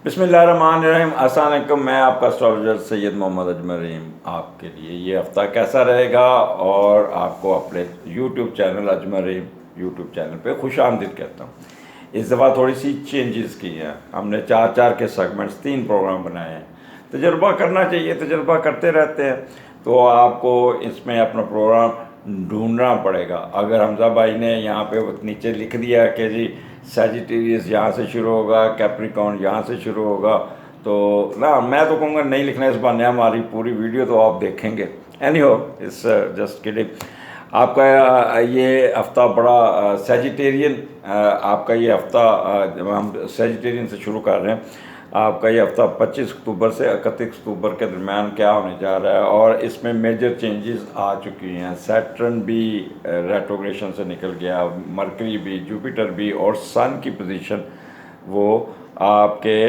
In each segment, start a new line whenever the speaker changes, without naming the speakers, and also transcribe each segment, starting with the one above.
बिस्मिल्लाहिर्रहमानिर्रहीम। अस्सलाम वालेकुम। मैं आपका एस्ट्रोलॉजर सैयद मोहम्मद अजमल रहीम आपके लिए ये हफ़्ता कैसा रहेगा और आपको अपने यूट्यूब चैनल अजमल रहीम यूट्यूब चैनल पे खुश आमदीद कहता हूँ। इस दफ़ा थोड़ी सी चेंजेस की हैं। हमने चार के सेगमेंट्स 3 प्रोग्राम बनाए हैं। तजुर्बा करना चाहिए, तजुर्बा करते रहते हैं तो आपको इसमें अपना प्रोग्राम ढूंढना पड़ेगा। अगर हमजा भाई ने यहाँ पे नीचे लिख दिया कि जी सैजिटेरियस यहाँ से शुरू होगा, कैप्रिकॉर्न यहाँ से शुरू होगा, तो ना मैं तो कहूँगा नहीं लिखना। इस बहाने हमारी पूरी वीडियो तो आप देखेंगे। एनी हो, इट्स जस्ट किडिंग। आपका ये हफ़्ता बड़ा सैजिटेरियन आपका ये हफ़्ता जब हम सैजिटेरियन से शुरू कर रहे हैं, आपका ये हफ़्ता 25 अक्टूबर से 31 अक्टूबर के दरमियान क्या होने जा रहा है और इसमें मेजर चेंजेस आ चुकी हैं। सैटर्न भी रेट्रोग्रेशन से निकल गया, मरकरी भी, जुपिटर भी, और सन की पोजीशन वो आपके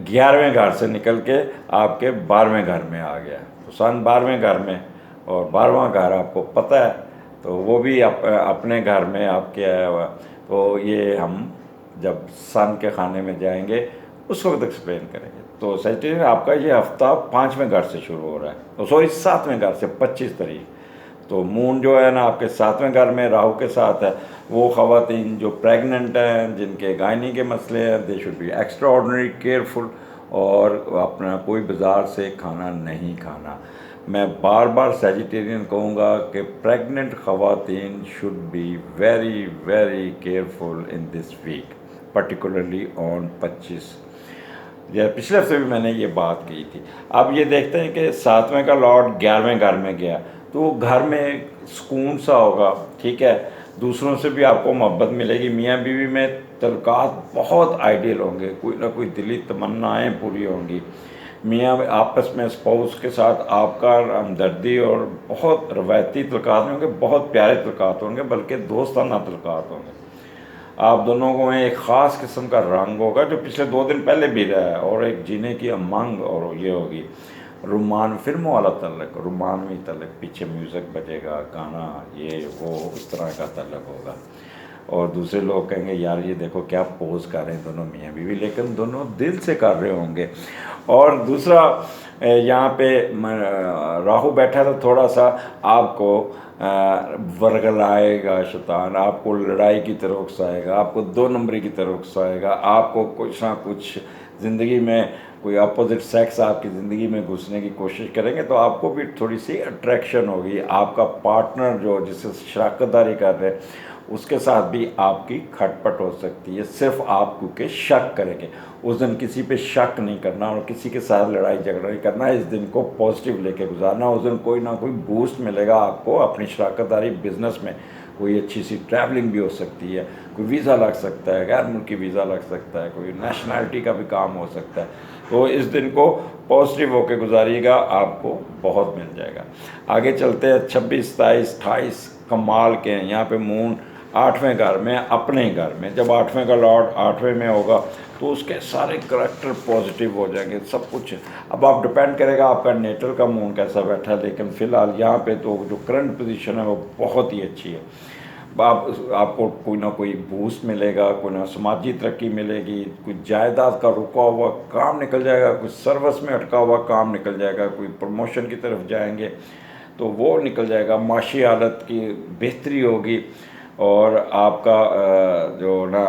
11वें घर से निकल के आपके 12वें घर में आ गया। तो सन 12वें घर में और 12वां घर आपको पता है, तो वो भी अपने घर में आपके आया हुआ। तो ये हम जब सन के खाने में जाएंगे उस वक्त एक्सप्लेन करेंगे। तो सैजिटेरियन आपका ये हफ़्ता 5वें घर से शुरू हो रहा है, तो सॉरी 7वें घर से 25 तारीख। तो मून जो है ना आपके 7वें घर में राहु के साथ है। वो ख़वातीन जो प्रेग्नेंट हैं, जिनके गायनी के मसले हैं, they should be extraordinary careful, और अपना कोई बाज़ार से खाना नहीं खाना। मैं बार बार सैजिटेरियन कहूँगा कि प्रेग्नेंट ख़वातीन should be very very careful in this week, particularly on 25। या पिछले हफ्ते भी मैंने ये बात की थी। अब ये देखते हैं कि 7वें का लॉर्ड 11वें घर में गया, तो घर में सुकून सा होगा, ठीक है। दूसरों से भी आपको मोहब्बत मिलेगी। मियाँ बीवी में तल्लुकात बहुत आइडियल होंगे, कोई ना कोई दिली तमन्नाएँ पूरी होंगी। मियाँ आपस में स्पाउस के साथ आपका हमदर्दी और बहुत रवायती तल्लुकात होंगे, बहुत प्यारे तल्लुकात होंगे, बल्कि दोस्ताना तल्लुकात होंगे। आप दोनों को एक ख़ास किस्म का रंग होगा जो पिछले 2 दिन पहले भी रहा है, और एक जीने की उमंग, और ये होगी रुमान फिल्मों वाला तल्लक, रुमानवी तल्लक, पीछे म्यूज़िक बजेगा, गाना, ये वो उस तरह का तल्लक होगा। और दूसरे लोग कहेंगे यार ये देखो क्या पोज कर रहे हैं दोनों मियाँ बीवी, लेकिन दोनों दिल से कर रहे होंगे। और दूसरा यहाँ पे राहु बैठा तो थोड़ा सा आपको वर्गलाएगा शैतान, आपको लड़ाई की तरफ उकसाएगा, आपको 2 नंबरी की तरफ उकसाएगा, आपको कुछ ना कुछ ज़िंदगी में कोई अपोजिट सेक्स आपकी ज़िंदगी में घुसने की कोशिश करेंगे, तो आपको भी थोड़ी सी अट्रैक्शन होगी। आपका पार्टनर जो जिससे शराकतदारी कर रहे हैं उसके साथ भी आपकी खटपट हो सकती है, सिर्फ आप क्योंकि शक करेंगे। उस दिन किसी पे शक नहीं करना और किसी के साथ लड़ाई झगड़ा नहीं करना। इस दिन को पॉजिटिव लेके गुजारना। उस दिन कोई ना कोई बूस्ट मिलेगा आपको अपनी शराकतदारी बिजनेस में। कोई अच्छी सी ट्रैवलिंग भी हो सकती है, कोई वीज़ा लग सकता है, गैर मुल्की वीज़ा लग सकता है, कोई नेशनैलिटी का भी काम हो सकता है। तो इस दिन को पॉजिटिव होकर गुजारिएगा, आपको बहुत मिल जाएगा। आगे चलते हैं। 26, 27, 28 कमाल के हैं। यहाँ पे मून 8वें घर में, अपने घर में। जब 8वें का लॉर्ड 8वें में होगा तो उसके सारे करैक्टर पॉजिटिव हो जाएंगे, सब कुछ। अब आप डिपेंड करेगा आपका नेटल का मून कैसा बैठा है, लेकिन फ़िलहाल यहाँ पे तो जो करंट पोजीशन है वो बहुत ही अच्छी है। आपको कोई ना कोई बूस्ट मिलेगा, कोई ना समाजी तरक्की मिलेगी, कोई जायदाद का रुका हुआ काम निकल जाएगा, कुछ सर्विस में अटका हुआ काम निकल जाएगा, कोई प्रमोशन की तरफ जाएंगे तो वो निकल जाएगा, माशी हालत की बेहतरी होगी। और आपका जो ना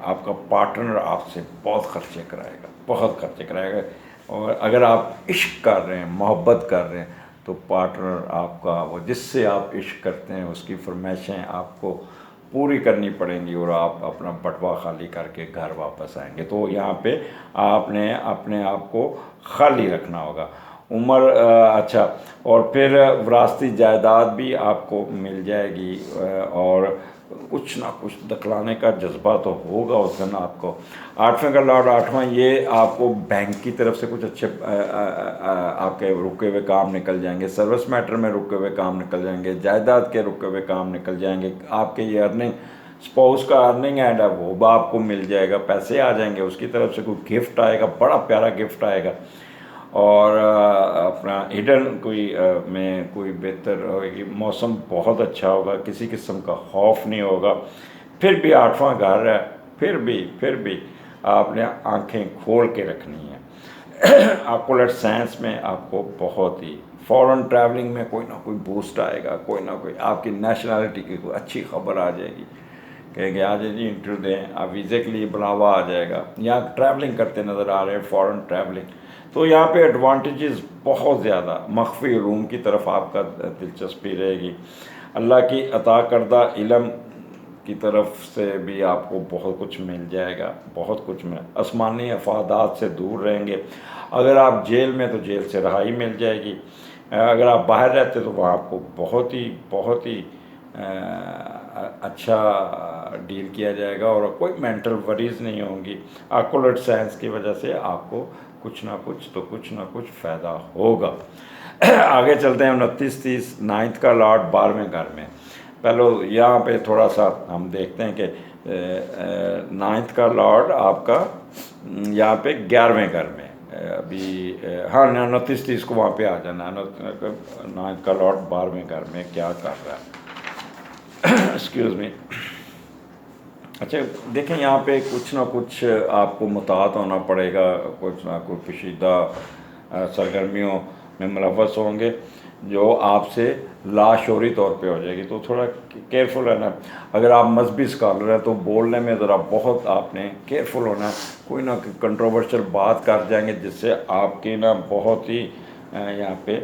आपका पार्टनर आपसे बहुत खर्चे कराएगा, बहुत खर्चे कराएगा। और अगर आप इश्क कर रहे हैं, मोहब्बत कर रहे हैं, तो पार्टनर आपका वो जिससे आप इश्क करते हैं उसकी फरमाइशें आपको पूरी करनी पड़ेंगी और आप अपना बटवा खाली करके घर वापस आएंगे। तो यहाँ पे आपने अपने आप को खाली रखना होगा। उम्र अच्छा, और फिर विरासती जायदाद भी आपको मिल जाएगी, और कुछ ना कुछ दिखलाने का जज्बा तो होगा उस दिन आपको। 8वें का लॉर्ड 8वां, ये आपको बैंक की तरफ से कुछ अच्छे आपके रुके हुए काम निकल जाएंगे, सर्विस मैटर में रुके हुए काम निकल जाएंगे, जायदाद के रुके हुए काम निकल जाएंगे। आपके ये अर्निंग, स्पाउस का अर्निंग एंड है वो आपको मिल जाएगा, पैसे आ जाएंगे, उसकी तरफ से कोई गिफ्ट आएगा, बड़ा प्यारा गिफ्ट आएगा। और अपना हिडन कोई में कोई बेहतर होगी, मौसम बहुत अच्छा होगा, किसी किस्म का खौफ नहीं होगा। फिर भी 8वां घर है, फिर भी आपने आंखें खोल के रखनी है। ऑक्युलर साइंस में आपको बहुत ही फॉरेन ट्रैवलिंग में कोई ना कोई बूस्ट आएगा, कोई ना कोई आपकी नेशनलिटी की कोई अच्छी खबर आ जाएगी, कहेंगे आज जी इंटरव्यू दें, आप वीज़े के लिए बुलावा आ जाएगा, या ट्रैवलिंग करते नज़र आ रहे हैं फॉरेन ट्रैवलिंग, तो यहाँ पे एडवांटेजेस बहुत ज़्यादा, मख्फी रूम की तरफ आपका दिलचस्पी रहेगी, अल्लाह की अता करदा इल्म की तरफ से भी आपको बहुत कुछ मिल जाएगा, बहुत कुछ में आसमानी अफादात से दूर रहेंगे। अगर आप जेल में तो जेल से रहाई मिल जाएगी, अगर आप बाहर रहते तो वहाँ आपको बहुत ही अच्छा डील किया जाएगा और कोई मेंटल वरीज नहीं होंगी। ऑक्युलर साइंस की वजह से आपको कुछ ना कुछ फ़ायदा होगा। आगे चलते हैं 29-30 नाइन्थ का लॉर्ड 12वें घर में। पहले यहाँ पे थोड़ा सा हम देखते हैं कि नाइन्थ का लॉर्ड आपका यहाँ पे 11वें घर में, अभी हाँ 29-30 को वहाँ पे आ जाना। नाइन्थ का लॉर्ड 12वें घर में क्या कर रहा है, एक्सक्यूज़ मी। अच्छा देखें, यहाँ पे कुछ ना कुछ आपको मुताहत होना पड़ेगा, कुछ ना कुछ पेचीदा सरगर्मियों में मुलव्वस होंगे जो आपसे लाशोरी तौर पे हो जाएगी, तो थोड़ा केयरफुल रहना। अगर आप मजहबी स्कॉलर हैं तो बोलने में ज़रा बहुत आपने केयरफुल होना है, कोई ना कोई कंट्रोवर्शियल बात कर जाएंगे जिससे आपकी ना बहुत ही यहाँ पे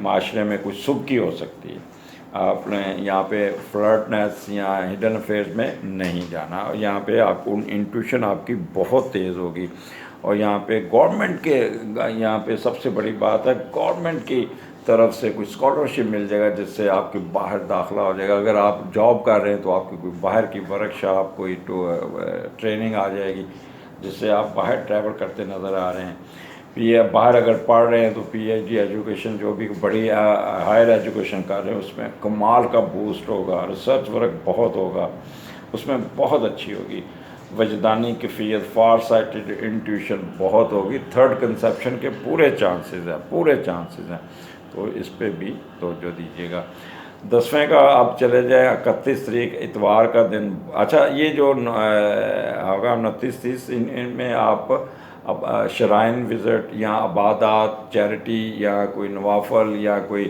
माशरे में कुछ सुबकी हो सकती है। आपने यहाँ पे फ्लर्टनेस या हिडन अफेयर्स में नहीं जाना, यहाँ पे आपको इंट्यूशन आपकी बहुत तेज़ होगी। और यहाँ पे गवर्नमेंट के, यहाँ पे सबसे बड़ी बात है गवर्नमेंट की तरफ से कुछ स्कॉलरशिप मिल जाएगा जिससे आपके बाहर दाखिला हो जाएगा। अगर आप जॉब कर रहे हैं तो आपकी कोई बाहर की वर्कशॉप, कोई ट्रेनिंग आ जाएगी जिससे आप बाहर ट्रैवल करते नज़र आ रहे हैं। बाहर अगर पढ़ रहे हैं तो पीएचडी एजुकेशन जो भी बड़ी हायर एजुकेशन कर रहे हैं उसमें कमाल का बूस्ट होगा, रिसर्च वर्क बहुत होगा, उसमें बहुत अच्छी होगी, वजदानी कैफियत, फार साइटेड इंट्यूशन बहुत होगी, थर्ड कंसेप्शन के पूरे चांसेस हैं, तो इस पे भी तवज्जो दीजिएगा। 10वें का आप चले जाए 31 तारीख इतवार का दिन। अच्छा ये जो होगा 29-30 इनमें आप अब शराइन विज़िट या आबादात, चैरिटी या कोई नवाफल या कोई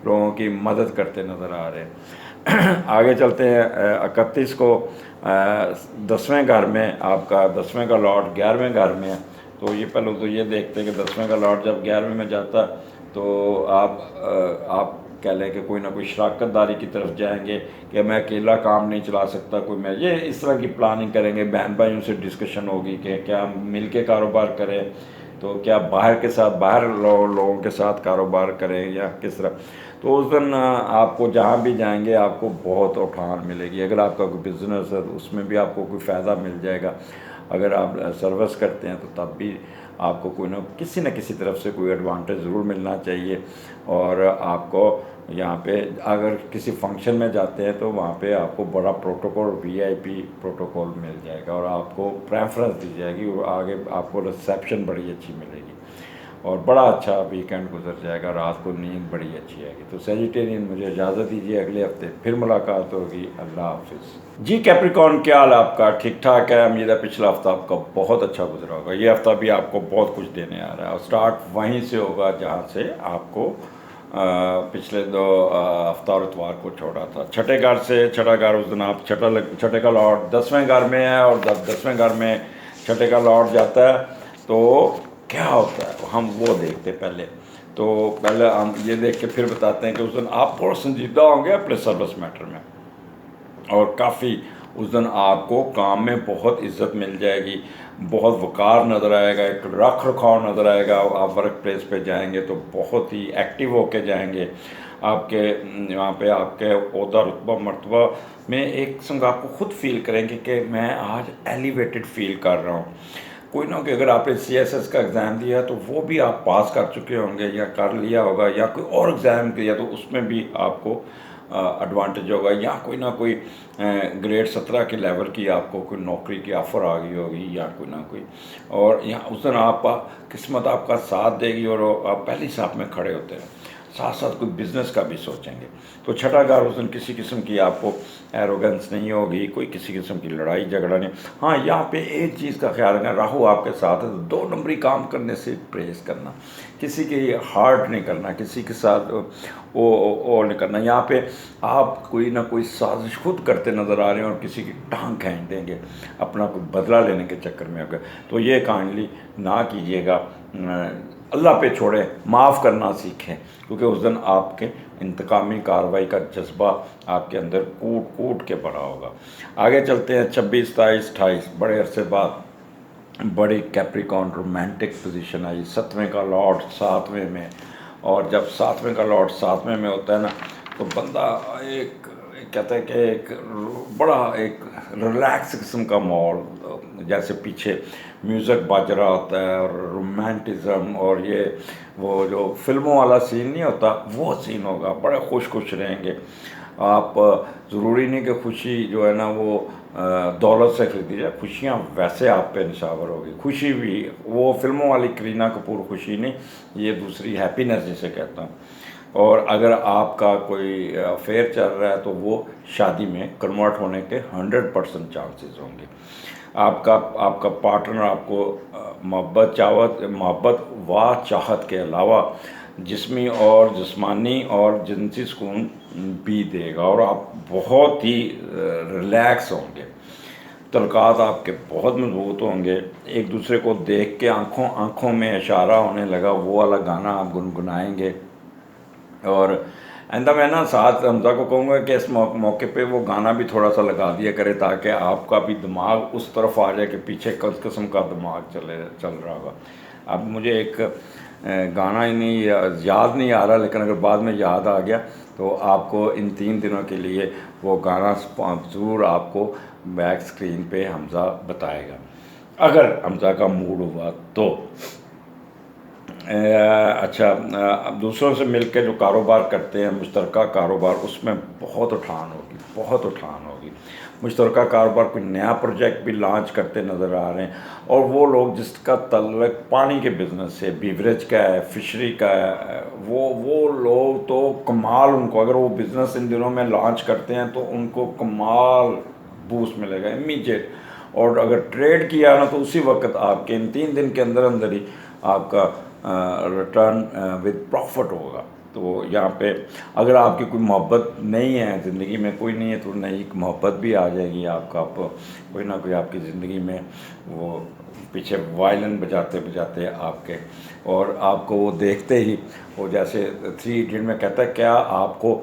लोगों की मदद करते नज़र आ रहे हैं। आगे चलते हैं 31 को 10वें घर में, आपका 10वें का लॉर्ड 11वें घर में है, तो ये पहले तो ये देखते हैं कि 10वें का लॉर्ड जब 11वें में जाता तो आप कह लें कि कोई ना कोई शराकतदारी की तरफ जाएंगे कि मैं अकेला काम नहीं चला सकता, कोई मैं ये इस तरह की प्लानिंग करेंगे, बहन भाइयों से डिस्कशन होगी कि क्या मिल के कारोबार करें, तो क्या बाहर के साथ बाहर लोगों के साथ कारोबार करें या किस तरह। तो उस दिन आपको जहाँ भी जाएंगे आपको बहुत उठान मिलेगी। अगर आपका कोई बिज़नेस है तो उसमें भी आपको कोई फ़ायदा मिल जाएगा, अगर आप सर्विस करते हैं तो तब भी आपको कोई ना किसी तरफ से कोई एडवांटेज ज़रूर मिलना चाहिए। और आपको यहाँ पे अगर किसी फंक्शन में जाते हैं तो वहाँ पे आपको बड़ा प्रोटोकॉल, वीआईपी प्रोटोकॉल मिल जाएगा और आपको प्रेफरेंस दी जाएगी और आगे आपको रिसेप्शन बड़ी अच्छी मिलेगी और बड़ा अच्छा वीकेंड गुजर जाएगा, रात को नींद बड़ी अच्छी आएगी। तो सेजिटेरियन मुझे इजाज़त दीजिए, अगले हफ्ते फिर मुलाकात होगी। अल्लाह हाफिज़। जी कैप्रिकॉर्न, क्या हाल आपका? ठीक ठाक है, उम्मीद है पिछला हफ्ता आपका बहुत अच्छा गुजरा होगा। ये हफ्ता भी आपको बहुत कुछ देने आ रहा है और स्टार्ट वहीं से होगा जहाँ से आपको पिछले 2 हफ्ता और इतवार को छोड़ा था। छठे घर से, छठा घर उस दिन आप छठे का लॉर्ड 10वें घर में है और जब 10वें घर में छठे का लॉर्ड जाता है तो क्या होता है हम वो देखते पहले। तो पहले हम ये देख के फिर बताते हैं कि उस दिन आप बहुत संजीदा होंगे अपने सर्विस मैटर में और काफ़ी उस दिन आपको काम में बहुत इज्जत मिल जाएगी, बहुत वक़ार नज़र आएगा, एक रख रखाव नज़र आएगा। आप वर्क प्लेस पे जाएंगे तो बहुत ही एक्टिव होके जाएंगे। आपके वहाँ पे आपके ओहदा रुतबा मर्तबा में एक संग आपको खुद फील करेंगे कि मैं आज एलिवेटेड फील कर रहा हूँ। कोई ना कोई, अगर आपने CSS का एग्ज़ाम दिया तो वो भी आप पास कर चुके होंगे या कर लिया होगा या कोई और एग्ज़ाम दिया तो उसमें भी आपको एडवांटेज होगा, या कोई ना कोई ग्रेड 17 के लेवल की आपको कोई नौकरी की ऑफ़र आ गई होगी या कोई ना कोई, और यहाँ उस दिन आप किस्मत आपका साथ देगी और आप पहली साथ में खड़े होते हैं। साथ साथ कोई बिज़नेस का भी सोचेंगे। तो छठा घर उस दिन किसी किस्म की आपको एरोगेंस नहीं होगी, कोई किसी किस्म की लड़ाई झगड़ा नहीं। हाँ, यहाँ पे एक चीज़ का ख्याल रखना, राहु आपके साथ है तो 2 नंबरी काम करने से परहेज़ करना, किसी की हार्ट नहीं करना, किसी के साथ वो नहीं करना। यहाँ पे आप कोई ना कोई साजिश खुद करते नज़र आ रहे हैं और किसी की टांग खींच देंगे अपना कोई बदला लेने के चक्कर में अगर, तो ये काइंडली ना कीजिएगा। अल्लाह पे छोड़ें, माफ़ करना सीखें, क्योंकि उस दिन आपके इंतकामी कार्रवाई का जज्बा आपके अंदर कूट कूट के भरा होगा। आगे चलते हैं 26, 27, 28 बड़े अरसे बाद बड़ी कैप्रिकॉन रोमांटिक पोजीशन आई। 7वें का लॉर्ड 7वें में, और जब 7वें का लॉर्ड 7वें में होता है ना, तो बंदा एक कहता है कि एक बड़ा एक रिलैक्स किस्म का माहौल, जैसे पीछे म्यूज़िक बज रहा होता है और रोमांटिज़म, और ये वो जो फिल्मों वाला सीन नहीं होता वो सीन होगा, बड़े खुश खुश रहेंगे आप। ज़रूरी नहीं कि खुशी जो है ना वो दौलत से खरीदी जाए, खुशियाँ वैसे आप पे निशावर होगी। खुशी भी वो फिल्मों वाली करीना कपूर खुशी नहीं, ये दूसरी हैप्पीनेस जिसे कहता हूँ। और अगर आपका कोई अफेयर चल रहा है तो वो शादी में कन्वर्ट होने के 100% चांसेस होंगे। आपका आपका पार्टनर आपको मोहब्बत व चाहत के अलावा जिस्मी और जिस्मानी और जिनसी सुकून भी देगा, और आप बहुत ही रिलैक्स होंगे। तल्कात आपके बहुत मजबूत होंगे, एक दूसरे को देख के आँखों आँखों में इशारा होने लगा, वो वाला गाना आप गुनगुनाएंगे। और आइंदा मैं ना साथ हमजा को कहूँगा कि इस मौके पे वो गाना भी थोड़ा सा लगा दिया करे, ताकि आपका भी दिमाग उस तरफ आ जाए कि पीछे किस किस्म का दिमाग चल रहा होगा। अब मुझे एक गाना ही नहीं याद नहीं आ रहा, लेकिन अगर बाद में याद आ गया तो आपको इन 3 दिनों के लिए वो गाना ज़रूर आपको बैक स्क्रीन पे हमजा बताएगा, अगर हमजा का मूड हुआ तो। अच्छा, अब दूसरों से मिलकर जो कारोबार करते हैं, मुश्तरका कारोबार, उसमें बहुत उठान होगी, बहुत उठान होगी। मुश्तरका कारोबार कोई नया प्रोजेक्ट भी लॉन्च करते नज़र आ रहे हैं, और वो लोग जिसका तल्लक पानी के बिज़नेस से, बीवरेज का है, फिशरी का है, वो लोग तो कमाल, उनको अगर वो बिज़नेस इन दिनों में लॉन्च करते हैं तो उनको कमाल बूस्ट मिलेगा इमीडिएट। और अगर ट्रेड किया ना तो उसी वक्त आपके इन 3 दिन के अंदर अंदर ही आपका रिटर्न विद प्रॉफिट होगा। तो यहाँ पे अगर आपकी कोई मोहब्बत नहीं है, ज़िंदगी में कोई नहीं है, तो नई मोहब्बत भी आ जाएगी आपका। आप कोई ना कोई आपकी ज़िंदगी में वो पीछे वायलिन बजाते बजाते आपके, और आपको वो देखते ही वो जैसे 3 इडियट में कहता है, क्या आपको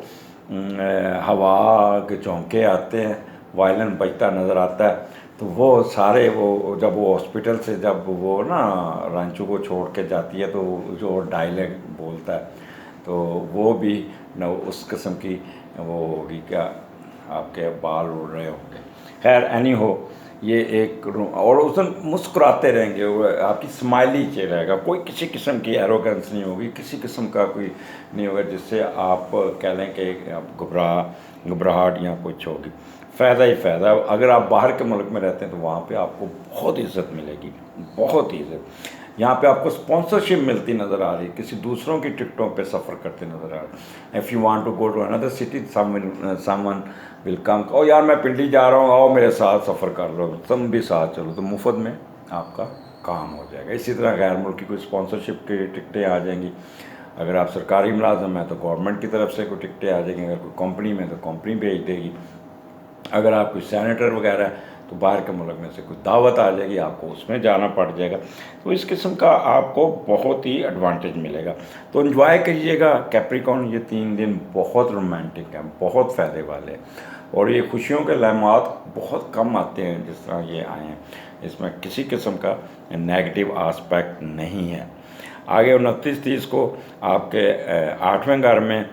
हवा के झोंके आते हैं, वायलिन बजता नज़र आता है। तो वो सारे वो जब वो हॉस्पिटल से जब वो ना रांचू को छोड़ के जाती है, तो जो डायलेक्ट बोलता है, तो वो भी न उस किस्म की वो होगी, क्या आपके बाल उड़ रहे होंगे। खैर एनी हो, ये एक और उस दिन मुस्कुराते रहेंगे, वो आपकी स्माइली चेहरा रहेगा, कोई किसी किस्म की एरोगेंस नहीं होगी, किसी किस्म का कोई नहीं होगा जिससे आप कह लें कि आप घबराहट या कुछ होगी। फ़ायदा ही फ़ायदा। अगर आप बाहर के मुल्क में रहते हैं तो वहाँ पे आपको बहुत इज़्ज़त मिलेगी, बहुत इज़्ज़त। यहाँ पे आपको स्पॉन्सरशिप मिलती नज़र आ रही है, किसी दूसरों की टिकटों पे सफ़र करते नज़र आ रहे हैं। If you want to go to another city, someone will come, oh यार मैं पिंडी जा रहा हूँ, आओ मेरे साथ सफ़र कर लो, तुम भी साथ चलो, तो मुफ्त में आपका काम हो जाएगा। इसी तरह गैर मुल्की कोई स्पॉन्सरशिप की टिकटें आ जाएंगी। अगर आप सरकारी मुलाजम हैं तो गवर्नमेंट की तरफ से कोई टिकटें आ जाएंगी, अगर कोई कंपनी में तो कंपनी भेज देगी। अगर आप कोई सैनिटर वगैरह है तो बाहर के मुल्क में से कोई दावत आ जाएगी, आपको उसमें जाना पड़ जाएगा। तो इस किस्म का आपको बहुत ही एडवांटेज मिलेगा। तो इन्जॉय करिएगा कैप्रिकॉन, ये 3 दिन बहुत रोमांटिक हैं, बहुत फ़ायदे वाले हैं, और ये खुशियों के लम्हात बहुत कम आते हैं जिस तरह ये आए हैं। इसमें किसी किस्म का नेगेटिव आस्पेक्ट नहीं है। आगे 29-30 को आपके 8वें घर में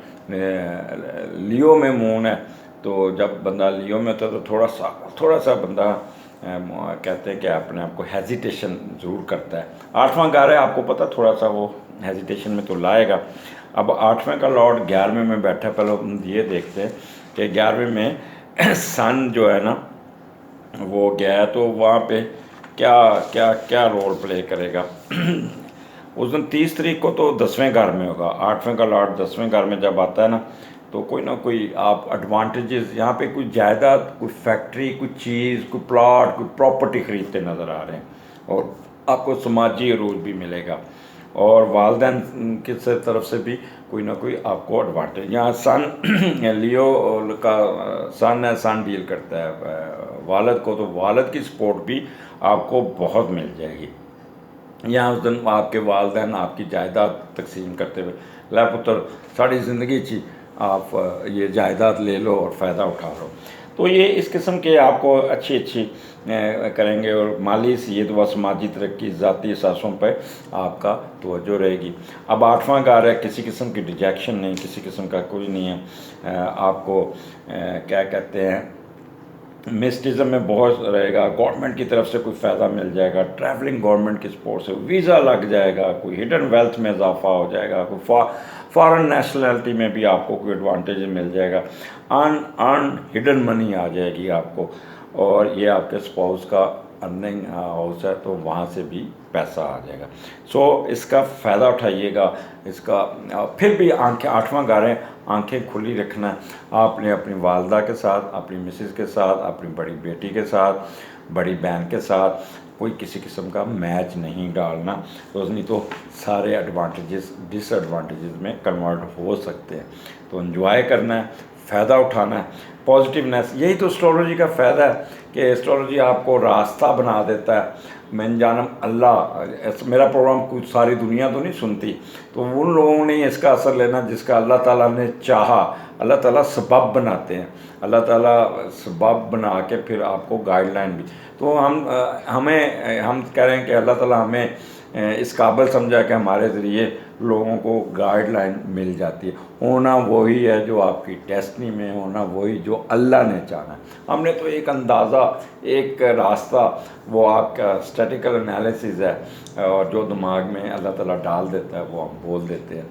लियो में मून है, तो जब बंदा लियो में होता है तो थोड़ा सा बंदा कहते हैं कि अपने आप को हेजिटेशन ज़रूर करता है। 8वां घर है, आपको पता, थोड़ा सा वो हेजिटेशन में तो लाएगा। अब 8वें का लॉर्ड 11वें में बैठा, पहले हम ये देखते हैं कि 11वें में सन जो है ना वो गया है, तो वहाँ पे क्या क्या क्या रोल प्ले करेगा। उस दिन 30 तारीख को तो 10वें घर में होगा, 8वें का लॉर्ड 10वें घर में जब आता है ना, तो कोई ना कोई आप एडवांटेजेस यहाँ पे, कोई जायदाद, कोई फैक्ट्री, कोई चीज़, कोई प्लॉट, कोई प्रॉपर्टी खरीदते नज़र आ रहे हैं, और आपको समाजी अरूज भी मिलेगा, और वालदैन की तरफ से भी कोई ना कोई आपको एडवांटेज। यहाँ सन लियो का सन है, सन डील करता है वालद को, तो वालद की सपोर्ट भी आपको बहुत मिल जाएगी। यहाँ उस दिन आपके वालदैन आपकी जायदाद तकसीम करते हुए, ला पुत्र सारी ज़िंदगी ची आप ये जायदाद ले लो और फ़ायदा उठा लो। तो ये इस किस्म के आपको अच्छी करेंगे, और माली सीयत व समाजी तरक्की, ज़ाती एहसासों पर आपका तवज्जो रहेगी। अब 8वां घर है, किसी किस्म की डिजेक्शन नहीं, किसी किस्म का कोई नहीं है। आपको क्या कहते हैं, मिस्टिज़म में बहुत रहेगा, गवर्नमेंट की तरफ से कोई फ़ायदा मिल जाएगा, ट्रैवलिंग गवर्नमेंट की सपोर्ट से वीज़ा लग जाएगा, कोई हिडन वेल्थ में इजाफा हो जाएगा, कोई फॉरेन नेशनलिटी में भी आपको कोई एडवांटेज मिल जाएगा, अन हिडन मनी आ जाएगी आपको, और ये आपके स्पाउस का अर्निंग हाउस है तो वहाँ से भी पैसा आ जाएगा। सो इसका फ़ायदा उठाइएगा। इसका फिर भी आंखें, 8वां घर है, आंखें खुली रखना है आपने, अपनी वालदा के साथ, अपनी मिसेस के साथ, अपनी बड़ी बेटी के साथ, बड़ी बहन के साथ कोई किसी किस्म का मैच नहीं डालना, तो नहीं तो सारे एडवांटेजेस डिसएडवांटेजेस में कन्वर्ट हो सकते हैं। तो एंजॉय करना है, फ़ायदा उठाना है, पॉजिटिवनेस। यही तो एस्ट्रोलॉजी का फ़ायदा है कि एस्ट्रोलॉजी आपको रास्ता बना देता है। मैं जानम अल्लाह, मेरा प्रोग्राम कुछ सारी दुनिया तो नहीं सुनती, तो उन लोगों ने इसका असर लेना जिसका अल्लाह ताला ने चाहा। अल्लाह ताला सबब बनाते हैं, अल्लाह ताला सबब बना के फिर आपको गाइडलाइन भी। तो हम कह रहे हैं कि अल्लाह ताला हमें इस काबिल समझा कि हमारे ज़रिए लोगों को गाइडलाइन मिल जाती है। होना वही है जो आपकी डेस्टिनी में, होना वही जो अल्लाह ने चाहा है। हमने तो एक अंदाज़ा, एक रास्ता, वो आपका स्टैटिकल एनालिसिस है, और जो दिमाग में अल्लाह ताला डाल देता है वो हम बोल देते हैं।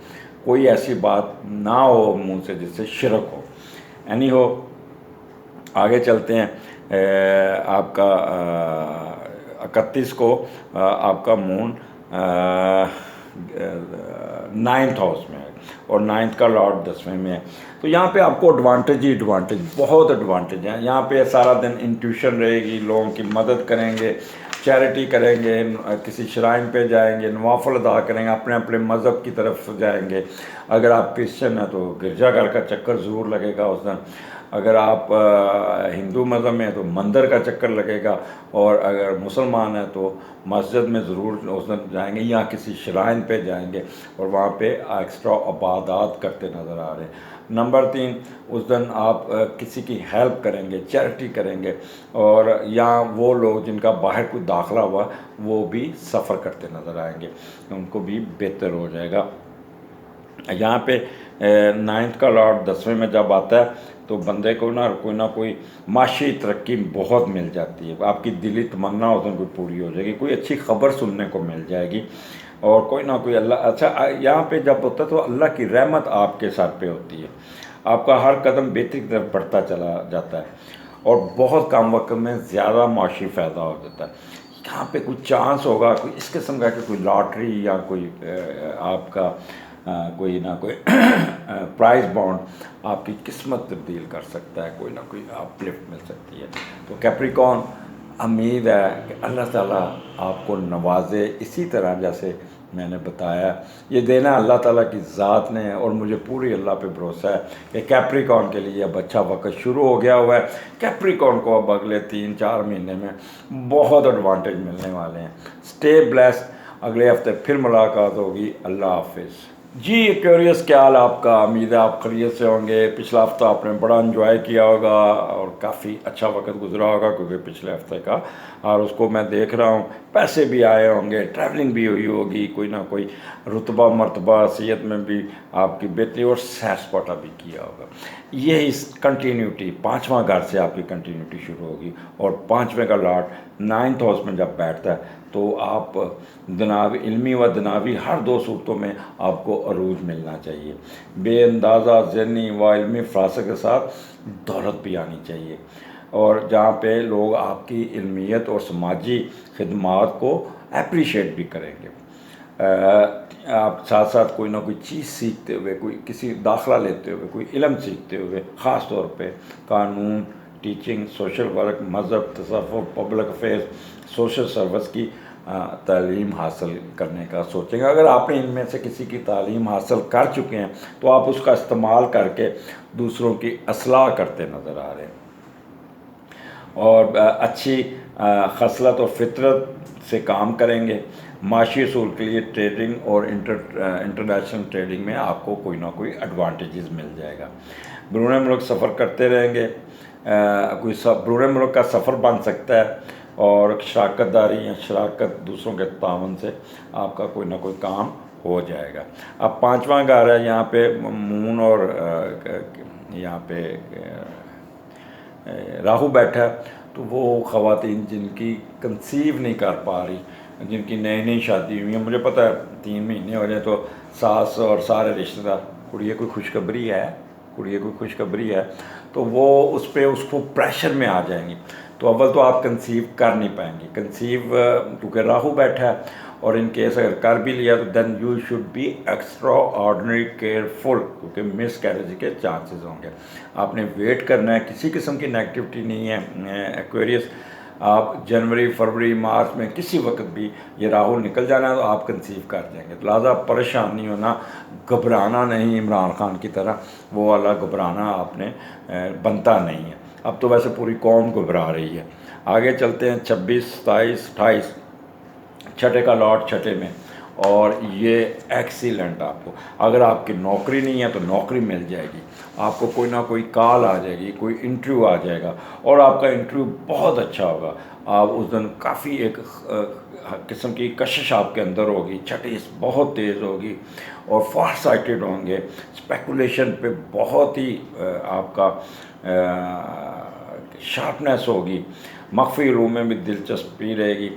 कोई ऐसी बात ना हो मुंह से जिससे शिरक हो। एनी हो, आगे चलते हैं। आपका 31 को आपका मून 9th हाउस में है, और 9th का लॉर्ड 10वें में है। तो यहाँ पे आपको एडवांटेज ही एडवांटेज, बहुत एडवांटेज है। यहाँ पे सारा दिन इंट्यूशन रहेगी, लोगों की मदद करेंगे, चैरिटी करेंगे, किसी श्राइन पे जाएंगे, नवाफल अदा करेंगे, अपने अपने मज़हब की तरफ जाएंगे। अगर आप क्रिश्चियन हैं तो गिरजाघर का चक्कर ज़रूर लगेगा उस दिन। अगर आप हिंदू मज़हब में हैं तो मंदिर का चक्कर लगेगा, और अगर मुसलमान हैं तो मस्जिद में ज़रूर उस दिन जाएंगे, या किसी श्राइन पे जाएंगे और वहाँ पे एक्स्ट्रा इबादत करते नज़र आ रहे हैं। नंबर 3, उस दिन आप किसी की हेल्प करेंगे, चैरिटी करेंगे, और या वो लोग जिनका बाहर कोई दाखिला हुआ वो भी सफ़र करते नज़र आएंगे, उनको भी बेहतर हो जाएगा। यहाँ पे 9th का लॉर्ड 10वें में जब आता है तो बंदे को ना कोई माशी तरक्की बहुत मिल जाती है। आपकी दिली तमन्ना उस दिन कोई पूरी हो जाएगी, कोई अच्छी खबर सुनने को मिल जाएगी, और कोई ना कोई अल्लाह, अच्छा यहाँ पे जब होता है तो अल्लाह की रहमत आपके सर पे होती है। आपका हर कदम बेहतरी की तरफ बढ़ता चला जाता है, और बहुत कम वक्त में ज़्यादा माशी फ़ायदा हो जाता है। यहाँ पे कोई चांस होगा, कोई इस किस्म का कि कोई लॉटरी या कोई आपका कोई ना कोई प्राइज़ बॉन्ड आपकी किस्मत तब्दील कर सकता है, कोई ना कोई अपलिफ्ट मिल सकती है। तो कैप्रिकॉर्न, उम्मीद है कि अल्लाह ताला आपको नवाजे इसी तरह जैसे मैंने बताया। ये देना अल्लाह ताला की ज़ात ने है, और मुझे पूरी अल्लाह पे भरोसा है कि कैप्रिकॉर्न के लिए अब अच्छा वक्त शुरू हो गया हुआ है। कैप्रिकॉर्न को अब अगले 3-4 महीने में बहुत एडवांटेज मिलने वाले हैं। स्टे ब्लेस्ड, अगले हफ्ते फिर मुलाकात होगी। अल्लाह हाफिज़। जी क्यूरियस, क्या हाल आपका? उम्मीद है आप खैरियत से होंगे। पिछला हफ्ता आपने बड़ा एंजॉय किया होगा और काफ़ी अच्छा वक्त गुजरा होगा, क्योंकि पिछले हफ्ते का, और उसको मैं देख रहा हूँ पैसे भी आए होंगे, ट्रैवलिंग भी हुई होगी, कोई ना कोई रुतबा मर्तबा सेहत में भी आपकी बेहतरी, और सैर सपाटा भी किया होगा। ये इस कंटिन्यूटी 5वां घर से आपकी कंटिन्यूटी शुरू होगी, और 5वें का लॉर्ड 9th हाउस में जब बैठता है तो आप दुनावी, इल्मी व दुनावी हर 2 सूरतों में आपको अरूज मिलना चाहिए। बेअंदाज़ा ज़हनी व इल्मी फ़रासत के साथ दौलत भी आनी चाहिए, और जहाँ पे लोग आपकी इल्मियत और समाजी खिदमात को अप्रिशिएट भी करेंगे। आप साथ साथ कोई ना कोई चीज़ सीखते हुए, कोई किसी दाखला लेते हुए, कोई इल्म सीखते हुए, ख़ास तौर पे कानून, टीचिंग, सोशल वर्क, मज़हब, तसव्वुफ़, पब्लिक अफेयर्स, सोशल सर्विस की तालीम हासिल करने का सोचेंगे। अगर आपने इनमें से किसी की तालीम हासिल कर चुके हैं तो आप उसका इस्तेमाल करके दूसरों की असलाह करते नज़र आ रहे हैं और अच्छी खसलत और फितरत से काम करेंगे। माशी असूल के लिए ट्रेडिंग और इंटरनेशनल ट्रेडिंग में आपको कोई ना कोई एडवांटेजेस मिल जाएगा। बैरून मुल्क सफ़र करते रहेंगे। बैरून मुल्क का सफ़र बन सकता है और शराकत दारी या शराकत दूसरों के तावन से आपका कोई ना कोई काम हो जाएगा। अब पांचवा घर है, यहाँ पे मून और यहाँ पे राहु बैठा है, तो वो ख़वातीन जिनकी कंसीव नहीं कर पा रही, जिनकी नई नई शादी हुई है, मुझे पता है 3 महीने हो जाए तो सास और सारे रिश्तेदार कुड़िए कोई खुशखबरी है, कुड़िए कोई खुशखबरी है, तो वो उस पर उसको प्रेशर में आ जाएंगी। तो अव्वल तो आप कंसीव कर नहीं पाएंगे। कंसीव क्योंकि राहु बैठा है और इन केस अगर कर भी लिया तो then you should be extraordinary careful, क्योंकि मिस कैरेज के चांसेस होंगे। आपने वेट करना है, किसी किस्म की नेगेटिविटी नहीं है एक्वेरियस। आप जनवरी, फरवरी, मार्च में किसी वक्त भी ये राहु निकल जाना है तो आप कंसीव कर जाएंगे। तो लिहाजा परेशान नहीं होना, घबराना नहीं, इमरान खान की तरह वो वाला घबराना आपने बनता नहीं है। अब तो वैसे पूरी कौम घबरा रही है। आगे चलते हैं 26, 27, 28 छठे का लॉट छठे में, और ये एक्सीलेंट। आपको अगर आपकी नौकरी नहीं है तो नौकरी मिल जाएगी, आपको कोई ना कोई कॉल आ जाएगी, कोई इंटरव्यू आ जाएगा और आपका इंटरव्यू बहुत अच्छा होगा। आप उस दिन काफ़ी एक किस्म की कशिश आपके अंदर होगी, छठी बहुत तेज़ होगी और फार साइटेड होंगे, स्पेकुलेशन पे बहुत ही आपका शार्पनेस होगी, मख्फी रूम में भी दिलचस्पी रहेगी।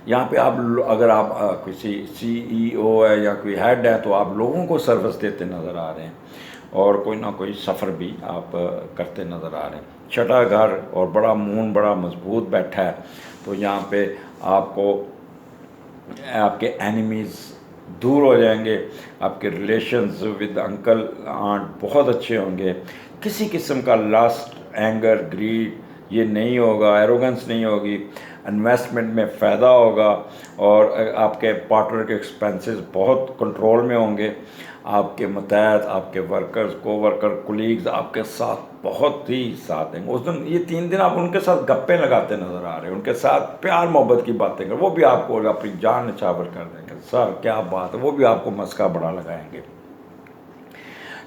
यहाँ पे आप अगर आप किसी CEO है या कोई हेड है तो आप लोगों को सर्विस देते नज़र आ रहे हैं और कोई ना कोई सफ़र भी आप करते नज़र आ रहे हैं। छठा घर और बड़ा मून बड़ा मजबूत बैठा है, तो यहाँ पे आपको आपके एनिमीज़ दूर हो जाएंगे, आपके रिलेशंस विद अंकल आंट बहुत अच्छे होंगे, किसी किस्म का लस्ट, एंगर, ग्रीड ये नहीं होगा, एरोगेंस नहीं होगी, इन्वेस्टमेंट में फ़ायदा होगा और आपके पार्टनर के एक्सपेंसेस बहुत कंट्रोल में होंगे। आपके मतहत, आपके वर्कर्स, कोवर्कर, कुलीग्स आपके साथ बहुत ही साथ देंगे। उस दिन ये 3 दिन आप उनके साथ गप्पे लगाते नज़र आ रहे हैं, उनके साथ प्यार मोहब्बत की बातें कर, वो भी आपको अपनी जान निछावर कर देंगे। सर क्या बात है, वो भी आपको मस्का बड़ा लगाएंगे।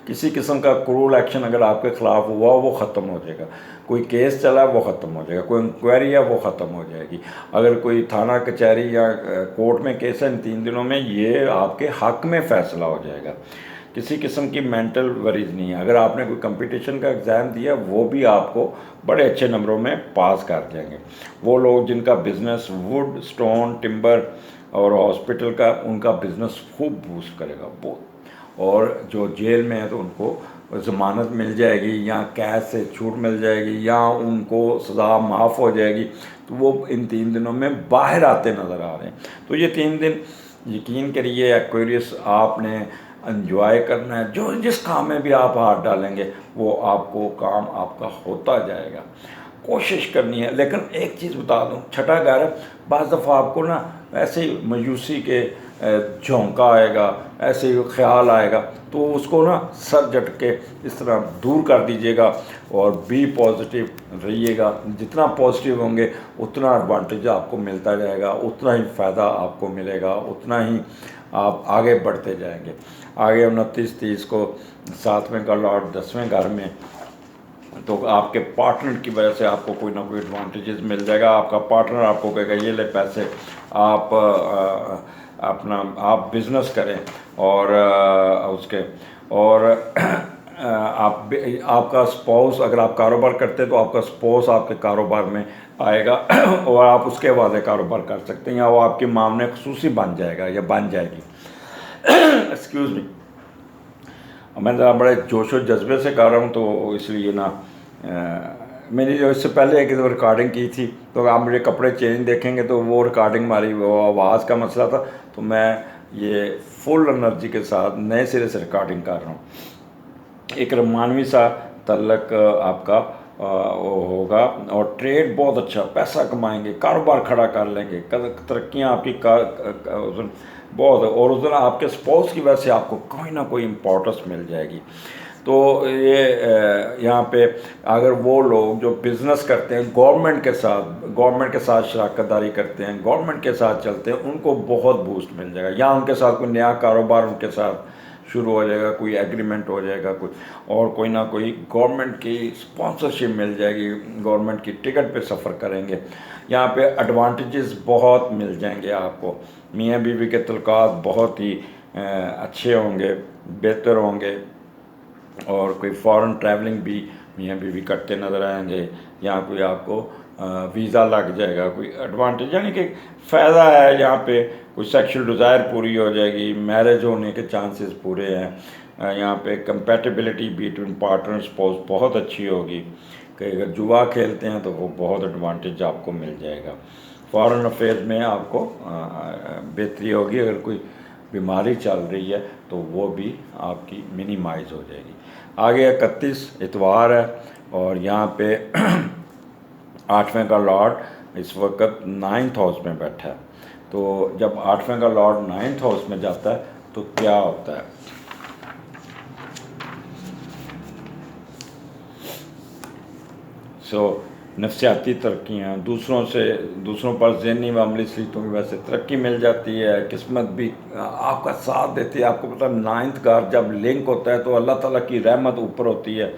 किसी किस्म का क्रूल एक्शन अगर आपके ख़िलाफ़ हुआ वो ख़त्म हो जाएगा, कोई केस चला वो ख़त्म हो जाएगा, कोई इंक्वायरी है वो ख़त्म हो जाएगी। अगर कोई थाना कचहरी या कोर्ट में केस है इन 3 दिनों में, ये आपके हक़ में फ़ैसला हो जाएगा। किसी किस्म की मेंटल वरीज नहीं है। अगर आपने कोई कंपटीशन का एग्ज़ाम दिया वो भी आपको बड़े अच्छे नंबरों में पास कर जाएंगे। वो लोग जिनका बिज़नेस वुड, स्टोन, टिम्बर और हॉस्पिटल का, उनका बिज़नेस खूब बूस्ट करेगा बहुत। और जो जेल में है तो उनको ज़मानत मिल जाएगी या कैद से छूट मिल जाएगी या उनको सज़ा माफ़ हो जाएगी, तो वो इन 3 दिनों में बाहर आते नज़र आ रहे हैं। तो ये 3 दिन यकीन करिए एक्वेरियस आपने एंजॉय करना है। जो जिस काम में भी आप हाथ डालेंगे वो आपको काम आपका होता जाएगा। कोशिश करनी है। लेकिन एक चीज़ बता दूं, छठा घर बाज़ दफ़ा आपको ना ऐसे ही मायूसी के झोंका आएगा, ऐसे ही ख्याल आएगा, तो उसको ना सर झटके इस तरह दूर कर दीजिएगा और बी पॉजिटिव रहिएगा। जितना पॉजिटिव होंगे उतना एडवांटेज आपको मिलता जाएगा, उतना ही फ़ायदा आपको मिलेगा, उतना ही आप आगे बढ़ते जाएंगे। आगे 29, 30 को 7वें का लॉर्ड 10वें घर में, तो आपके पार्टनर की वजह से आपको कोई ना कोई एडवांटेजेस मिल जाएगा। आपका पार्टनर आपको कहेगा ये ले पैसे, आप अपना आप बिज़नेस करें और उसके और आपका स्पाउस, अगर आप कारोबार करते हैं तो आपका स्पाउस आपके कारोबार में आएगा और आप उसके वादे कारोबार कर सकते हैं या वो आपकी मामले खसूसी बन जाएगा या बन जाएगी। एक्सक्यूज़ मी, मैं ज़रा बड़े जोशो जज्बे से कर रहा हूँ तो इसलिए ना मैंने जो इससे पहले एक रिकॉर्डिंग की थी तो आप मुझे कपड़े चेंज देखेंगे तो वो रिकॉर्डिंग हमारी वो आवाज़ का मसला था, तो मैं ये फुल एनर्जी के साथ नए सिरे से रिकॉर्डिंग कर रहा हूँ। एक मानवी सा तल्लक आपका वो होगा, और ट्रेड बहुत अच्छा, पैसा कमाएंगे, कारोबार खड़ा कर लेंगे, तरक्कियाँ आपकी उस दिन बहुत, और उस दिन आपके स्पोर्ट्स की वजह से आपको कोई ना कोई इम्पोर्टेंस मिल जाएगी। तो ये यहाँ पे अगर वो लोग जो बिज़नेस करते हैं गवर्नमेंट के साथ शराकतदारी करते हैं, गवर्नमेंट के साथ चलते हैं, उनको बहुत बूस्ट मिल जाएगा। या उनके साथ कोई नया कारोबार उनके साथ शुरू हो जाएगा, कोई एग्रीमेंट हो जाएगा, कोई ना कोई गवर्नमेंट की स्पॉन्सरशिप मिल जाएगी, गवर्नमेंट की टिकट पे सफ़र करेंगे। यहाँ पे एडवांटेजेस बहुत मिल जाएंगे आपको। मियाँ बीवी के तल्लुकात बहुत ही अच्छे होंगे, बेहतर होंगे, और कोई फॉरेन ट्रैवलिंग भी मियाँ बीवी करते नज़र आएंगे। यहाँ कोई आपको वीज़ा लग जाएगा, कोई एडवांटेज, यानी कि फ़ायदा है। यहाँ पे कोई सेक्सुअल डिज़ायर पूरी हो जाएगी, मैरिज होने के चांसेस पूरे हैं। यहाँ पे कंपैटिबिलिटी बिटवीन पार्टनर स्पाउस बहुत अच्छी होगी। कि अगर जुआ खेलते हैं तो वो बहुत एडवांटेज आपको मिल जाएगा। फॉरेन अफेयर्स में आपको बेहतरी होगी। अगर कोई बीमारी चल रही है तो वो भी आपकी मिनिमाइज़ हो जाएगी। आगे 31 इतवार है, और यहाँ पे 8वें का लॉर्ड इस वक्त 9th हाउस में बैठा है। तो जब 8वें का लॉर्ड 9th हाउस में जाता है तो क्या होता है? नफ्सियाती तरक्कियाँ, दूसरों पर ज़हनी मामूली सलीतों की वजह से तरक्की मिल जाती है। किस्मत भी आपका साथ देती है। आपको पता है 9th घर जब लिंक होता है तो अल्लाह ताला की रहमत ऊपर होती है।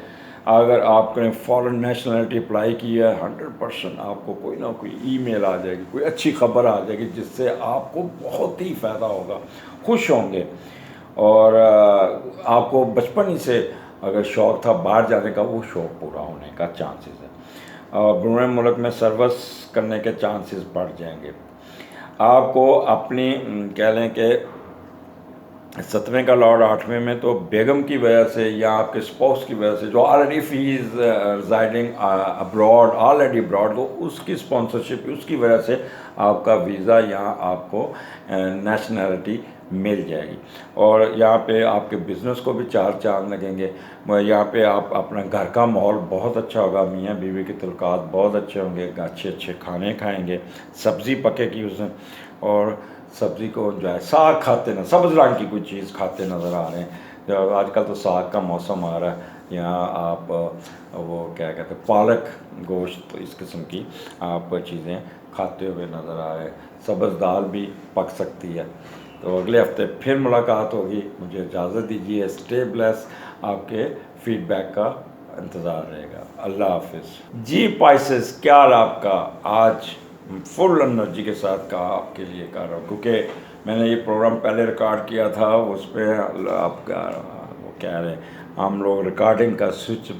अगर आपने फॉरेन नेशनलिटी अप्लाई की है, 100% आपको कोई ना कोई ईमेल आ जाएगी, कोई अच्छी खबर आ जाएगी, जिससे आपको बहुत ही फ़ायदा होगा, खुश होंगे। और आपको बचपन ही से अगर शौक़ था बाहर जाने का, वो शौक़ पूरा होने का चांसेस है। ब्रूनेई मुल्क में सर्विस करने के चांसेस बढ़ जाएंगे। आपको अपनी कह लें कि 7वें का लॉर्ड 8वें में, तो बेगम की वजह से या आपके स्पाउस की वजह से, जो already fee is residing abroad, already abroad, तो उसकी स्पॉन्सरशिप, उसकी वजह से आपका वीज़ा या आपको नेशनलिटी मिल जाएगी। और यहाँ पे आपके बिज़नेस को भी 4 चांद लगेंगे। यहाँ पे आप अपना घर का माहौल बहुत अच्छा होगा, मियाँ बीवी के तल्लुकात बहुत अच्छे होंगे, अच्छे अच्छे खाने खाएंगे, सब्ज़ी पकेगी उस दिन, और सब्ज़ी को जो है साग खाते ना, सब्ज़ रंग की कोई चीज़ खाते नज़र आ रहे हैं। आजकल तो साग का मौसम आ रहा है। यहाँ आप वो क्या कहते हैं, पालक गोश्त, इस किस्म की आप चीज़ें खाते हुए नज़र आ रहे हैं। सब्ज़ दाल भी पक सकती है। तो अगले हफ्ते फिर मुलाकात होगी। मुझे इजाज़त दीजिए। Stay bless. आपके फीडबैक का इंतज़ार रहेगा। अल्लाह हाफिज़। जी पाइसेस, क्या हाल आपका? आज फुल एनर्जी के साथ का आपके लिए कर रहा हूँ, क्योंकि मैंने ये प्रोग्राम पहले रिकॉर्ड किया था, उस पर आपका वो कह रहे हैं, हम लोग रिकॉर्डिंग का स्विच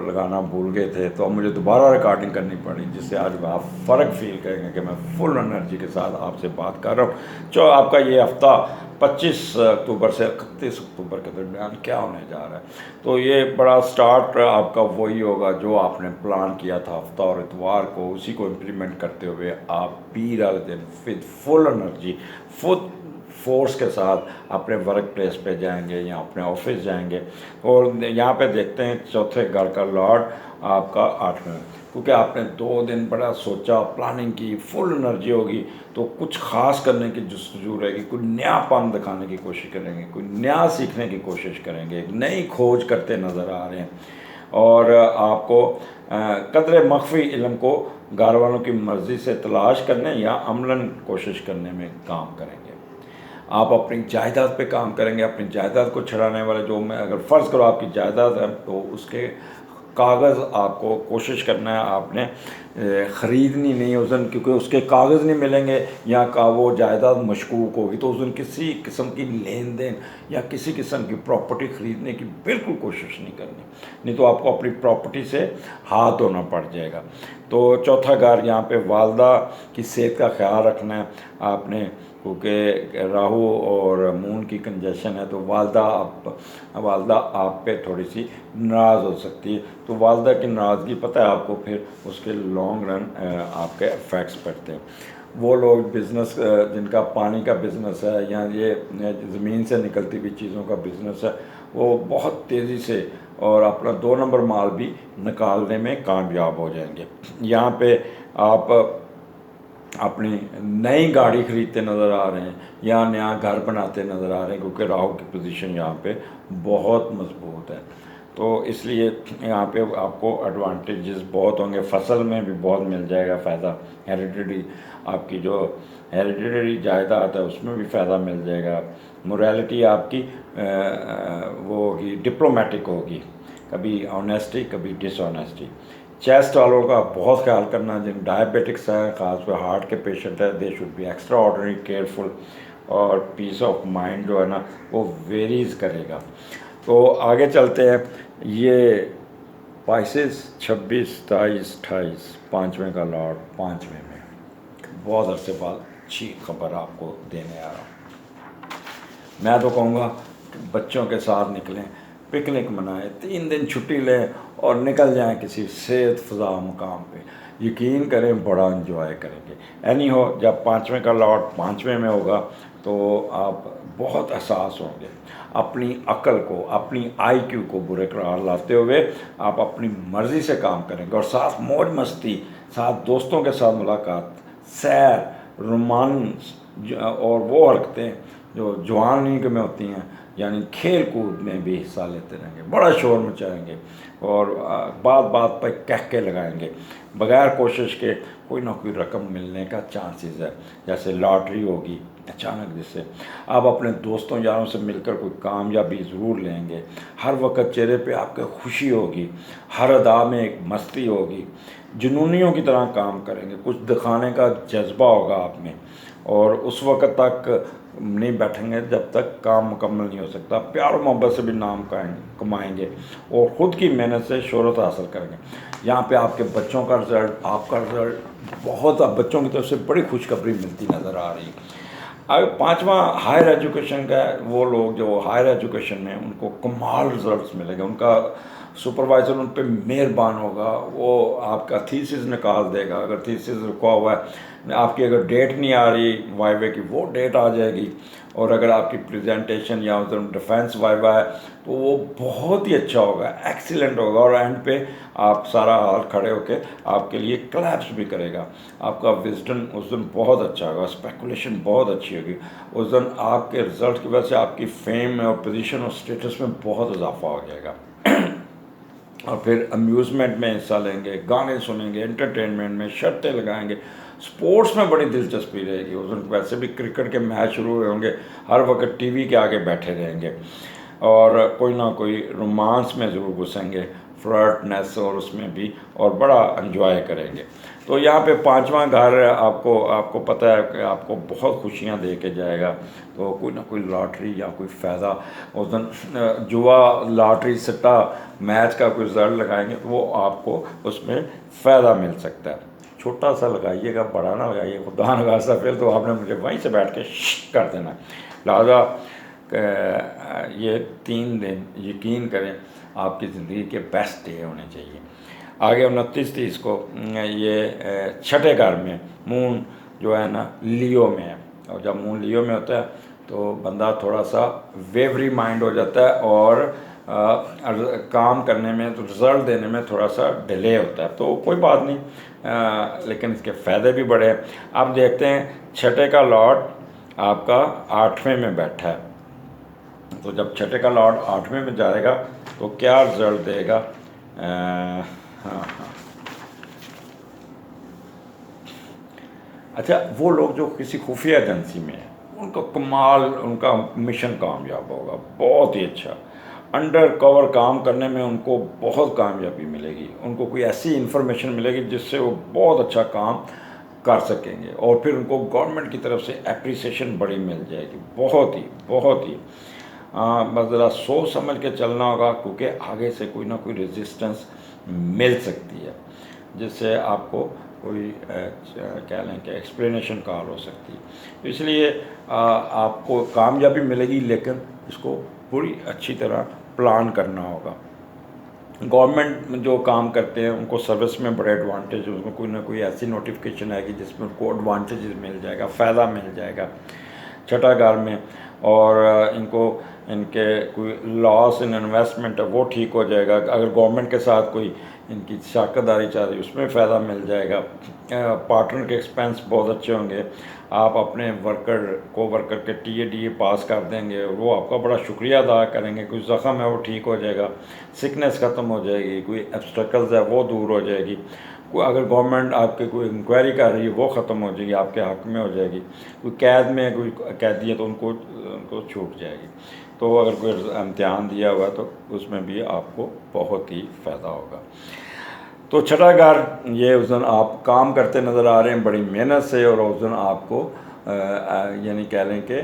लगाना भूल गए थे, तो अब मुझे दोबारा रिकॉर्डिंग करनी पड़ी, जिससे आज आप फ़र्क फील करेंगे कि मैं फुल एनर्जी के साथ आपसे बात कर रहा हूँ। जो आपका ये हफ़्ता 25 अक्टूबर से 31 अक्टूबर के दरमियान क्या होने जा रहा है, तो ये बड़ा स्टार्ट आपका वही होगा जो आपने प्लान किया था हफ्ता और इतवार को, उसी को इम्प्लीमेंट करते हुए आप पीर वाले दिन with full energy, full force के साथ अपने वर्क प्लेस पे जाएंगे या अपने ऑफिस जाएंगे। और यहाँ पे देखते हैं चौथे घर का लॉर्ड आपका 8वें, क्योंकि आपने 2 दिन बड़ा सोचा, प्लानिंग की, फुल एनर्जी होगी, तो कुछ ख़ास करने की जस्तजू रहेगी, कोई नयापन दिखाने की कोशिश करेंगे, कोई नया सीखने की कोशिश करेंगे, एक नई खोज करते नज़र आ रहे हैं। और आपको कदर मख्फी इल्म को घर वालों की मर्ज़ी से तलाश करने या अमलन कोशिश करने में काम करेंगे। आप अपनी जायदाद पे काम करेंगे, अपनी जायदाद को छुड़ाने वाले, जो मैं अगर फ़र्ज़ करो आपकी जायदाद है, तो उसके कागज़ आपको कोशिश करना है, आपने ख़रीदनी नहीं उस दिन, क्योंकि उसके कागज़ नहीं मिलेंगे या का वो जायदाद मशकूक होगी, तो उस दिन किसी किस्म की लेन देन या किसी किस्म की प्रॉपर्टी ख़रीदने की बिल्कुल कोशिश नहीं करनी, नहीं तो आपको अपनी प्रॉपर्टी से हाथ धोना पड़ जाएगा। तो चौथा घर, यहाँ पे वालदा की सेहत का ख्याल रखना है आपने, क्योंकि राहु और मून की कंजशन है, तो वालदा आप पे थोड़ी सी नाराज़ हो सकती है। तो वालदा की नाराज़गी पता है आपको, फिर उसके लॉन्ग रन आपके इफ़ेक्ट्स पड़ते हैं। वो लोग बिज़नेस जिनका पानी का बिज़नेस है या ये ज़मीन से निकलती हुई चीज़ों का बिज़नेस है, वो बहुत तेज़ी से और अपना 2 नंबर माल भी निकालने में कामयाब हो जाएंगे। यहाँ पे आप अपनी नई गाड़ी खरीदते नज़र आ रहे हैं या नया घर बनाते नज़र आ रहे हैं, क्योंकि राहु की पोजीशन यहाँ पे बहुत मजबूत है। तो इसलिए यहाँ पे आपको एडवांटेजेस बहुत होंगे, फसल में भी बहुत मिल जाएगा फ़ायदा। हेरिडिटी आपकी जो हेरिडिटरी जायदाद है उसमें भी फ़ायदा मिल जाएगा। मोरालिटी आपकी वो होगी, डिप्लोमेटिक होगी, कभी ऑनेस्टी कभी डिसऑनेस्टी। चेस्ट वालों का बहुत ख्याल करना, जिन डायबिटिक्स हैं, खासकर हार्ट के पेशेंट हैं, they should be extra ordinary careful. और पीस ऑफ माइंड जो है ना वो वेरीज करेगा। तो आगे चलते हैं। ये पाइसेस 26, 27, 28 पाँचवें का लॉर्ड पाँचवें में, बहुत अरसे बाद अच्छी खबर आपको देने आ रहा हूँ। मैं तो कहूँगा कि बच्चों के साथ निकलें, पिकनिक मनाएं, 3 दिन छुट्टी लें और निकल जाएं किसी सेहत फ़ज़ा मुकाम पे। यकीन करें बड़ा इंजॉय करेंगे। एनी हो, जब पाँचवें का लॉर्ड पाँचवें में होगा तो आप बहुत एहसास होंगे अपनी अक्ल को, अपनी आईक्यू को बुरे करार लाते हुए आप अपनी मर्ज़ी से काम करेंगे और साथ मौज मस्ती, साथ दोस्तों के साथ मुलाकात, सैर, रोमांस और वो हरकतें जो जवानी में होती हैं, यानी खेल कूद में भी हिस्सा लेते रहेंगे। बड़ा शोर मचाएंगे और बात बात पर कहके लगाएंगे। बगैर कोशिश के कोई ना कोई रकम मिलने का चांसेस है, जैसे लॉटरी होगी अचानक, जिससे आप अपने दोस्तों यारों से मिलकर कोई कामयाबी ज़रूर लेंगे। हर वक्त चेहरे पे आपके खुशी होगी, हर अदा में एक मस्ती होगी, जुनूनियों की तरह काम करेंगे, कुछ दिखाने का जज्बा होगा आप में और उस वक्त तक नहीं बैठेंगे जब तक काम मुकम्मल नहीं हो सकता। प्यार और मोहब्बत से भी नाम कमाएंगे और ख़ुद की मेहनत से शोहरत हासिल करेंगे। यहाँ पे आपके बच्चों का रिज़ल्ट, आपका रिज़ल्ट बहुत बच्चों की तरफ से बड़ी खुशखबरी मिलती नज़र आ रही है। अब पाँचवा हायर एजुकेशन का है। वो लोग जो हायर एजुकेशन में उनको कमाल रिजल्ट्स मिलेंगे, उनका सुपरवाइज़र उन पर मेहरबान होगा, वो आपका थीसिस निकाल देगा। अगर थीसिस रुका हुआ है, आपकी अगर डेट नहीं आ रही वाइवे की, वो डेट आ जाएगी। और अगर आपकी प्रेजेंटेशन या उधर डिफेंस वाइवा है तो वो बहुत ही अच्छा होगा, एक्सीलेंट होगा और एंड पे आप सारा हाल खड़े होके आपके लिए क्लैप्स भी करेगा। आपका विजडम उस दिन बहुत अच्छा होगा, स्पेकुलेशन बहुत अच्छी होगी। उस दिन आपके रिजल्ट की वजह से आपकी फेम में और पोजीशन और स्टेटस में बहुत इजाफा हो जाएगा। और फिर अम्यूज़मेंट में हिस्सा लेंगे, गाने सुनेंगे, एंटरटेनमेंट में शर्तें लगाएंगे, स्पोर्ट्स में बड़ी दिलचस्पी रहेगी। उस दिन वैसे भी क्रिकेट के मैच शुरू हुए होंगे, हर वक्त टीवी के आगे बैठे रहेंगे और कोई ना कोई रोमांस में ज़रूर घुसेंगे, फ्लर्टनेस और उसमें भी, और बड़ा एंजॉय करेंगे। तो यहाँ पे पांचवा घर आपको पता है कि आपको बहुत खुशियाँ दे के जाएगा। तो कोई ना कोई लॉटरी या कोई फ़ायदा उस दिन, जुआ, लॉटरी, सट्टा, मैच का कोई रिजल्ट लगाएंगे तो वो आपको उसमें फ़ायदा मिल सकता है। छोटा सा लगाइएगा, बड़ा ना लगाइए, खुदा न खास्ता फिर तो आपने मुझे वहीं से बैठ के कर देना। लिहाजा ये 3 दिन यकीन करें आपकी ज़िंदगी के बेस्ट डे होने चाहिए। आगे 29-30 को ये छठे घर में मून जो है ना लियो में है, और जब मून लियो में होता है तो बंदा थोड़ा सा वेवरी माइंड हो जाता है और काम करने में, तो रिज़ल्ट देने में थोड़ा सा डिले होता है। तो कोई बात नहीं, लेकिन इसके फ़ायदे भी बड़े हैं। आप देखते हैं छठे का लॉर्ड आपका 8वें में बैठा है, तो जब छठे का लॉर्ड 8वें में जाएगा तो क्या रिज़ल्ट देगा। हाँ, अच्छा, वो लोग जो किसी खुफिया एजेंसी में हैं उनका कमाल, उनका मिशन कामयाब होगा, बहुत ही अच्छा। अंडर कवर काम करने में उनको बहुत कामयाबी मिलेगी, उनको कोई ऐसी इन्फॉर्मेशन मिलेगी जिससे वो बहुत अच्छा काम कर सकेंगे और फिर उनको गवर्नमेंट की तरफ से एप्रिसिएशन बड़ी मिल जाएगी, बहुत ही। बस ज़रा सोच समझ के चलना होगा, क्योंकि आगे से कोई ना कोई रेजिस्टेंस मिल सकती है जिससे आपको कोई कह लें कि एक्सप्लेनेशन कॉल हो सकती है। तो इसलिए आपको कामयाबी मिलेगी, लेकिन इसको पूरी अच्छी तरह प्लान करना होगा। गवर्नमेंट में जो काम करते हैं उनको सर्विस में बड़े एडवांटेज, उसमें कोई ना कोई ऐसी नोटिफिकेशन आएगी जिसमें उनको एडवांटेजेस मिल जाएगा, फ़ायदा मिल जाएगा छठागार में। और इनको इनके कोई लॉस इन इन्वेस्टमेंट है वो ठीक हो जाएगा। अगर गवर्नमेंट के साथ कोई इनकी शाखदारी चाह रही उसमें फ़ायदा मिल जाएगा। पार्टनर के एक्सपेंस बहुत अच्छे होंगे। आप अपने वर्कर के टीए पास कर देंगे, वो आपका बड़ा शुक्रिया अदा करेंगे। कोई ज़ख़म है वो ठीक हो जाएगा, सिकनेस ख़त्म हो जाएगी, कोई ऑब्स्टेकल्स है वो दूर हो जाएगी, कोई अगर गवर्नमेंट आपके कोई इंक्वायरी कर रही है वो ख़त्म हो जाएगी, आपके हक़ में हो जाएगी। कोई कैद में कोई कैदी है तो उनको छूट जाएगी। तो अगर कोई इम्तिहान दिया हुआ है तो उसमें भी आपको बहुत ही फ़ायदा होगा। तो छठागार ये उस दिन आप काम करते नज़र आ रहे हैं बड़ी मेहनत से, और उस दिन आपको यानी कह लें कि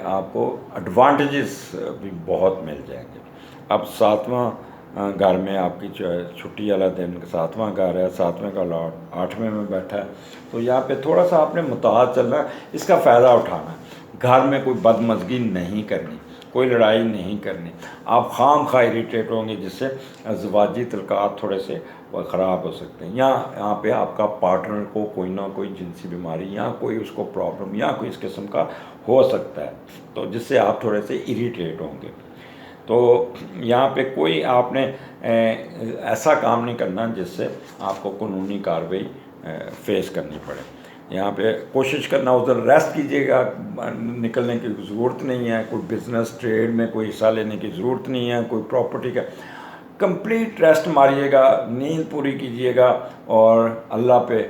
आपको एडवांटेजेस भी बहुत मिल जाएंगे। अब 7वां घर में आपकी छुट्टी वाला दिन 7वां घर है, 7वें का लॉट 8वें में बैठा है। तो यहाँ पे थोड़ा सा आपने मुताहत चलना है, इसका फ़ायदा उठाना है। घर में कोई बदमज़गी नहीं करनी, कोई लड़ाई नहीं करनी। आप खाम खा इरीटेट होंगे जिससे ज़वाजी तल्क़ात थोड़े से ख़राब हो सकते हैं। यहाँ पे आपका पार्टनर को कोई ना कोई जिनसी बीमारी या कोई उसको प्रॉब्लम या कोई इस किस्म का हो सकता है, तो जिससे आप थोड़े से इरीटेट होंगे। तो यहाँ पे कोई आपने ऐसा काम नहीं करना जिससे आपको कानूनी कार्रवाई फेस करनी पड़े। यहाँ पे कोशिश करना, उधर रेस्ट कीजिएगा, निकलने की ज़रूरत नहीं है। कोई बिज़नेस ट्रेड में कोई हिस्सा लेने की ज़रूरत नहीं है, कोई प्रॉपर्टी का कंप्लीट रेस्ट मारिएगा, नींद पूरी कीजिएगा और अल्लाह पे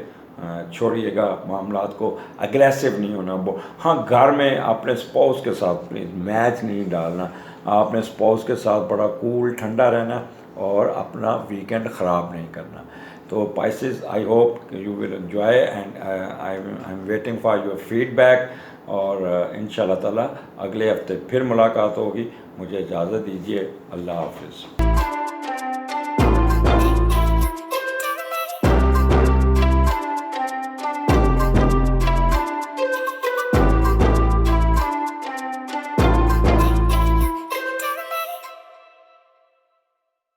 छोड़िएगा मामलात को। अग्रेसिव नहीं होना। हाँ, घर में अपने स्पाउस के साथ प्लीज़ मैच नहीं डालना। आपने स्पाउस के साथ बड़ा कूल ठंडा रहना और अपना वीकेंड ख़राब नहीं करना। तो Pisces, I hope you will enjoy and I am waiting for your feedback. और इंशाल्लाह ताला अगले हफ्ते फिर मुलाकात होगी। मुझे इजाज़त दीजिए। अल्लाह हाफ़िज़।